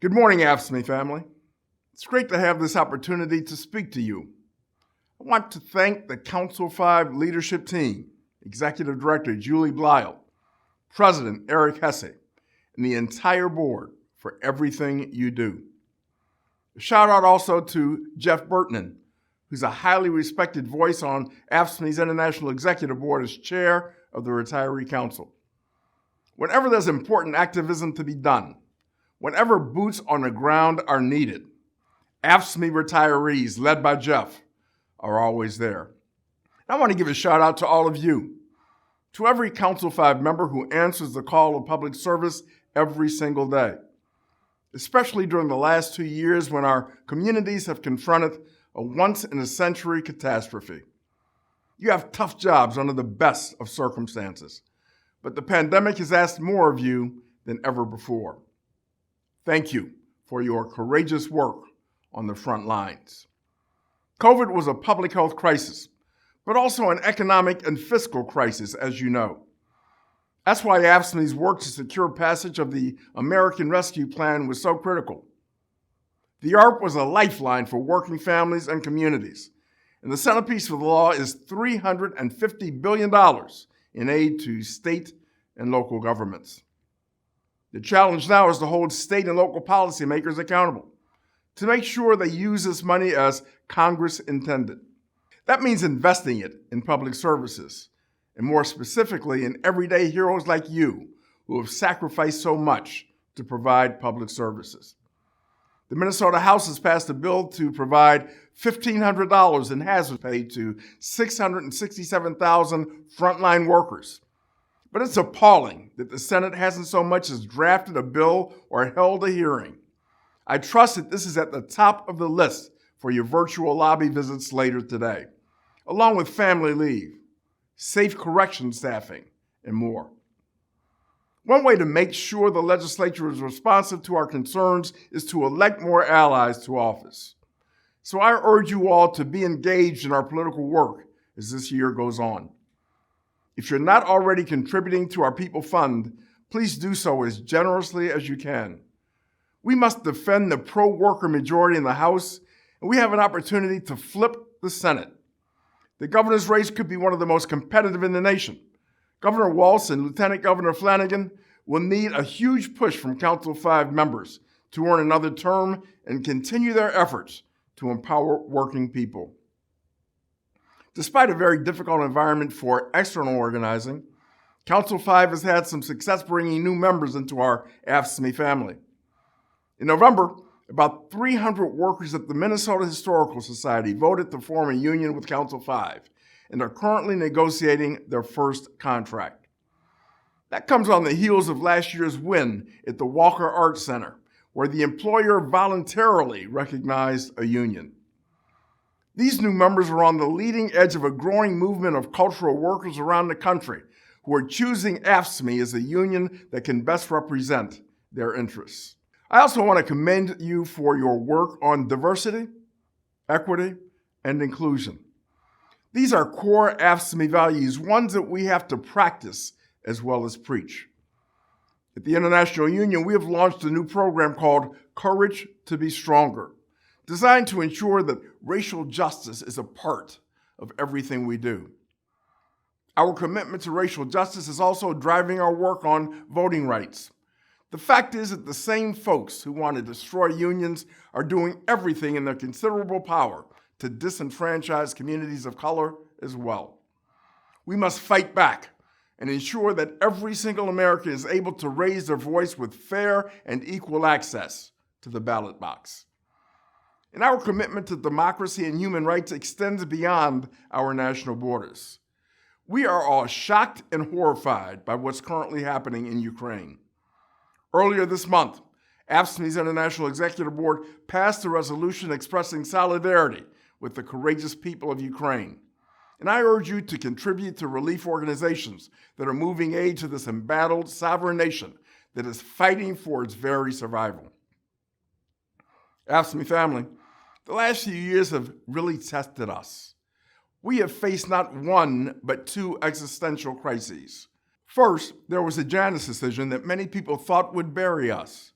Good morning, AFSCME family. It's great to have this opportunity to speak to you. I want to thank the Council 5 leadership team, Executive Director Julie Blyle, President Eric Hesse, and the entire board for everything you do. A shout out also to Jeff Burtman, who's a highly respected voice on AFSCME's International Executive Board as chair of the Retiree Council. Whenever there's important activism to be done, whenever boots on the ground are needed, AFSCME retirees, led by Jeff, are always there. I want to give a shout out to all of you, to every Council 5 member who answers the call of public service every single day, especially during the last 2 years when our communities have confronted a once-in-a-century catastrophe. You have tough jobs under the best of circumstances, but the pandemic has asked more of you than ever before. Thank you for your courageous work on the front lines. COVID was a public health crisis, but also an economic and fiscal crisis, as you know. That's why AFSCME's work to secure passage of the American Rescue Plan was so critical. The ARP was a lifeline for working families and communities, and the centerpiece of the law is $350 billion in aid to state and local governments. The challenge now is to hold state and local policymakers accountable, to make sure they use this money as Congress intended. That means investing it in public services, and more specifically in everyday heroes like you who have sacrificed so much to provide public services. The Minnesota House has passed a bill to provide $1,500 in hazard pay to 667,000 frontline workers. But it's appalling that the Senate hasn't so much as drafted a bill or held a hearing. I trust that this is at the top of the list for your virtual lobby visits later today, along with family leave, safe correction staffing, and more. One way to make sure the legislature is responsive to our concerns is to elect more allies to office. So I urge you all to be engaged in our political work as this year goes on. If you're not already contributing to our People Fund, please do so as generously as you can. We must defend the pro-worker majority in the House, and we have an opportunity to flip the Senate. The governor's race could be one of the most competitive in the nation. Governor Walz and Lieutenant Governor Flanagan will need a huge push from Council 5 members to earn another term and continue their efforts to empower working people. Despite a very difficult environment for external organizing, Council 5 has had some success bringing new members into our AFSCME family. In November, about 300 workers at the Minnesota Historical Society voted to form a union with Council 5 and are currently negotiating their first contract. That comes on the heels of last year's win at the Walker Art Center, where the employer voluntarily recognized a union. These new members are on the leading edge of a growing movement of cultural workers around the country who are choosing AFSCME as a union that can best represent their interests. I also want to commend you for your work on diversity, equity, and inclusion. These are core AFSCME values, ones that we have to practice as well as preach. At the International Union, we have launched a new program called Courage to be Stronger, designed to ensure that racial justice is a part of everything we do. Our commitment to racial justice is also driving our work on voting rights. The fact is that the same folks who want to destroy unions are doing everything in their considerable power to disenfranchise communities of color as well. We must fight back and ensure that every single American is able to raise their voice with fair and equal access to the ballot box. And our commitment to democracy and human rights extends beyond our national borders. We are all shocked and horrified by what's currently happening in Ukraine. Earlier this month, AFSCME's International Executive Board passed a resolution expressing solidarity with the courageous people of Ukraine. And I urge you to contribute to relief organizations that are moving aid to this embattled sovereign nation that is fighting for its very survival. AFSCME family, the last few years have really tested us. We have faced not one, but two existential crises. First, there was a Janus decision that many people thought would bury us.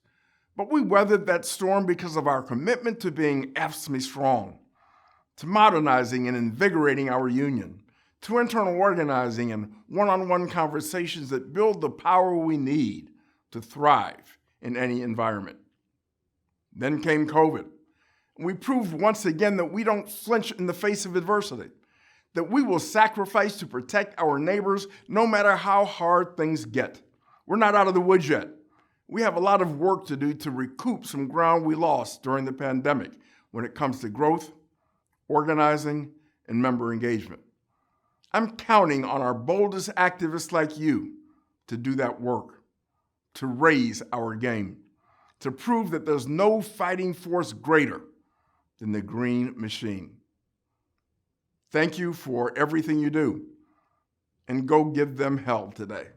But we weathered that storm because of our commitment to being AFSCME strong, to modernizing and invigorating our union, to internal organizing and one-on-one conversations that build the power we need to thrive in any environment. Then came COVID. We proved once again that we don't flinch in the face of adversity, that we will sacrifice to protect our neighbors no matter how hard things get. We're not out of the woods yet. We have a lot of work to do to recoup some ground we lost during the pandemic when it comes to growth, organizing, and member engagement. I'm counting on our boldest activists like you to do that work, to raise our game, to prove that there's no fighting force greater than the green machine. Thank you for everything you do, and go give them hell today.